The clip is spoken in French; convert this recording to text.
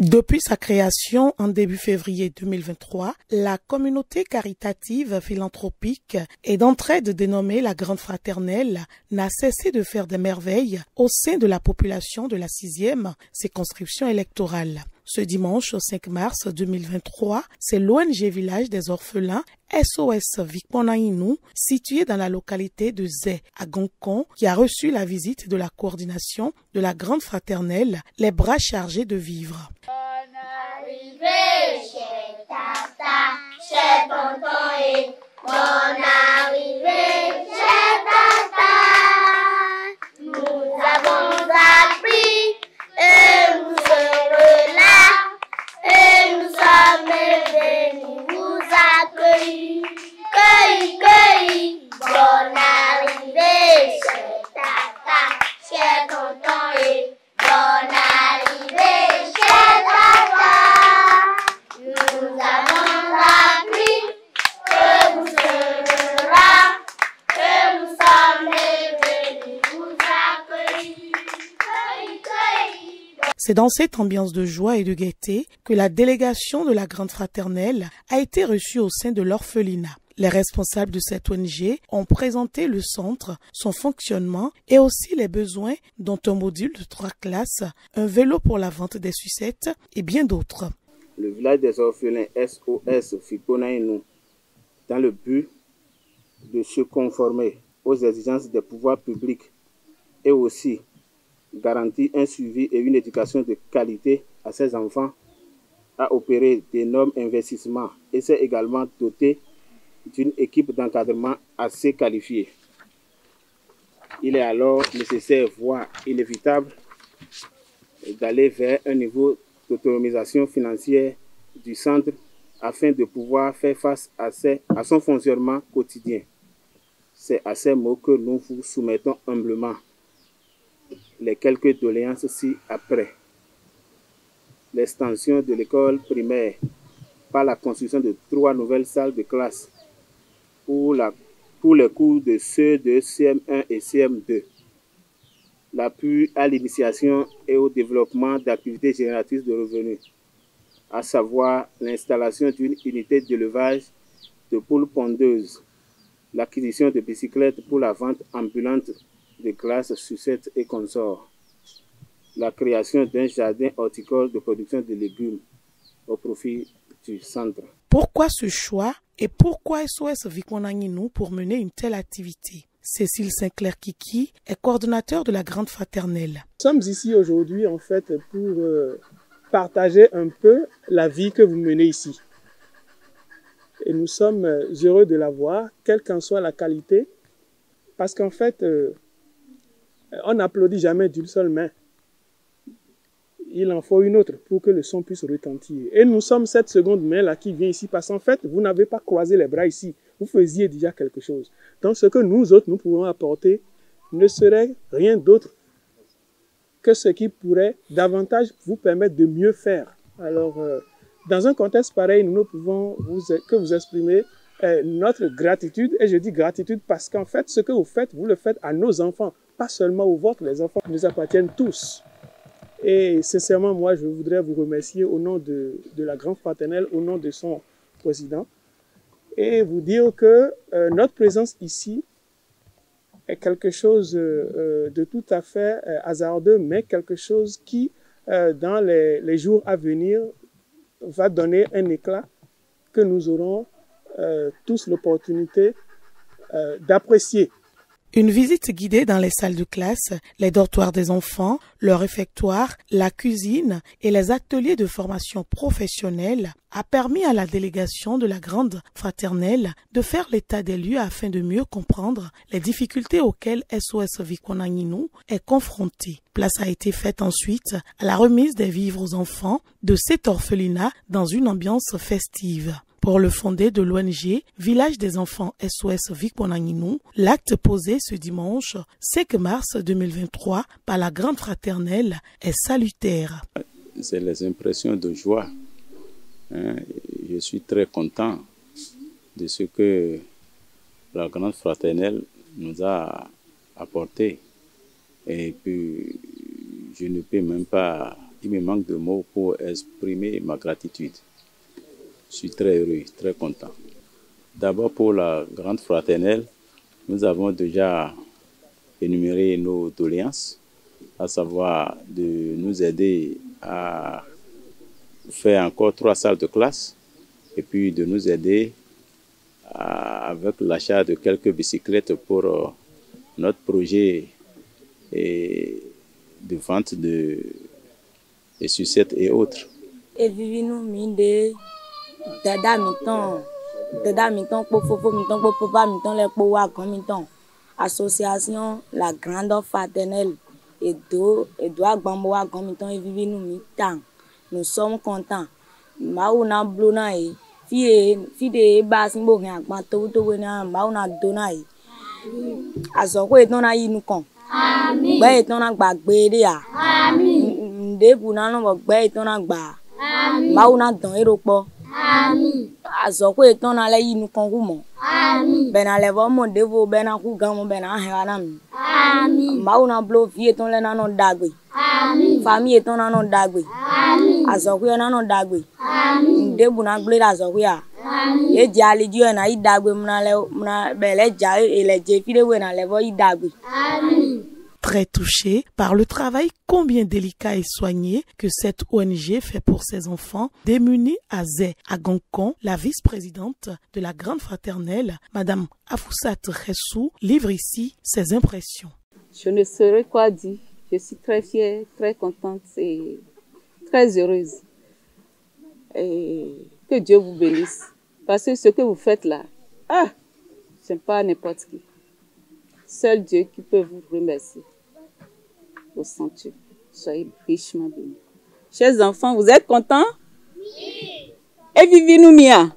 Depuis sa création en début février 2023, la communauté caritative philanthropique et d'entraide dénommée la Grande Fraternelle n'a cessé de faire des merveilles au sein de la population de la 6e circonscription électorale. Ce dimanche 5 mars 2023, c'est l'ONG Village des Orphelins SOS Vikponainou, situé dans la localité de Zé, à Gonkon, qui a reçu la visite de la coordination de la Grande Fraternelle, les bras chargés de vivres. Bonne arrivée, chez Tata, chez Tonton et bonne arrivée, chez Tata. Nous avons appris et vous serez là et nous sommes venus vous accueillir. Cueillis, cueillis, bonne arrivée, chez Tata, chez Tonton et bonne arrivée, chez Tata. Nous avons appris que vous serez là, que nous sommes venus vous accueillir. Cueillis, cueillis. C'est dans cette ambiance de joie et de gaieté que la délégation de la Grande Fraternelle a été reçue au sein de l'orphelinat. Les responsables de cette ONG ont présenté le centre, son fonctionnement et aussi les besoins dont un module de 3 classes, un vélo pour la vente des sucettes et bien d'autres. Le village des orphelins SOS Vikponainou, dans le but de se conformer aux exigences des pouvoirs publics et aussi garantir un suivi et une éducation de qualité à ses enfants, a opéré d'énormes investissements et s'est également doté d'une équipe d'encadrement assez qualifiée. Il est alors nécessaire, voire inévitable, d'aller vers un niveau d'autonomisation financière du centre afin de pouvoir faire face à son fonctionnement quotidien. C'est à ces mots que nous vous soumettons humblement les quelques doléances ci-après. L'extension de l'école primaire par la construction de 3 nouvelles salles de classe pour les cours de ceux de CM1 et CM2. L'appui à l'initiation et au développement d'activités génératrices de revenus, à savoir l'installation d'une unité d'élevage de poules pondeuses, l'acquisition de bicyclettes pour la vente ambulante de glace, sucettes et consorts, la création d'un jardin horticole de production de légumes au profit du centre. Pourquoi ce choix et pourquoi SOS Vikponainou pour mener une telle activité? Cécile Sinclair-Kiki est coordonnateur de la Grande Fraternelle. Nous sommes ici aujourd'hui en fait pour partager un peu la vie que vous menez ici. Et nous sommes heureux de la voir, quelle qu'en soit la qualité, parce qu'en fait, on n'applaudit jamais d'une seule main. Il en faut une autre pour que le son puisse retentir. Et nous sommes cette seconde main-là qui vient ici parce qu'en fait, vous n'avez pas croisé les bras ici. Vous faisiez déjà quelque chose. Donc, ce que nous autres, nous pouvons apporter ne serait rien d'autre que ce qui pourrait davantage vous permettre de mieux faire. Alors, dans un contexte pareil, nous ne pouvons que vous exprimer notre gratitude. Et je dis gratitude parce qu'en fait, ce que vous le faites à nos enfants, pas seulement aux vôtres, les enfants nous appartiennent tous. Et sincèrement, moi, je voudrais vous remercier au nom de la Grande Fraternelle, au nom de son président, et vous dire que notre présence ici est quelque chose de tout à fait hasardeux, mais quelque chose qui, dans les jours à venir, va donner un éclat que nous aurons tous l'opportunité d'apprécier. Une visite guidée dans les salles de classe, les dortoirs des enfants, le réfectoire, la cuisine et les ateliers de formation professionnelle a permis à la délégation de la Grande Fraternelle de faire l'état des lieux afin de mieux comprendre les difficultés auxquelles SOS Vikponainou est confronté. Place a été faite ensuite à la remise des vivres aux enfants de cet orphelinat dans une ambiance festive. Pour le fondé de l'ONG Village des enfants SOS Vikponainou, l'acte posé ce dimanche 5 mars 2023 par la Grande Fraternelle est salutaire. C'est les impressions de joie. Je suis très content de ce que la Grande Fraternelle nous a apporté. Et puis, je ne peux même pas il me manque de mots pour exprimer ma gratitude. Je suis très heureux, très content. D'abord pour la grande fraternelle, nous avons déjà énuméré nos doléances, à savoir de nous aider à faire encore 3 salles de classe et puis de nous aider avec l'achat de quelques bicyclettes pour notre projet de vente de sucettes et autres. Et vivons minde dada miton pour fofo miton pour papa miton les pour wagon miton association la grande fraternelle et doit gbambo wagon miton et vivons mitan. Nous sommes contents. Mauna blona e fide basimbo rien gbanto to wena mauna dona e azoko etona yi nukon amen gbe etona gbagbe de a amen nde buna no gbe etona gba amen mauna don eropo amen azoko etona le yi nukon gumo amen bena levo mo devo bena ku gamo bena hera mi amen mauna blo vie eton le na no dagbe amen famille etona no dagbe amen azoko na no dagbe amen nde buna gble azoko ya Très touché par le travail combien délicat et soigné que cette ONG fait pour ses enfants démunis à Zé, à Gonkon, la vice-présidente de la Grande Fraternelle, Madame Afoussat Ressou, livre ici ses impressions. Je ne saurais quoi dire. Je suis très fière, très contente et très heureuse. Et que Dieu vous bénisse. Parce que ce que vous faites là, c'est pas n'importe qui. Seul Dieu qui peut vous remercier. Au centuple. Soyez richement bénis. Chers enfants, vous êtes contents? Oui. Et vivez-nous, Mia.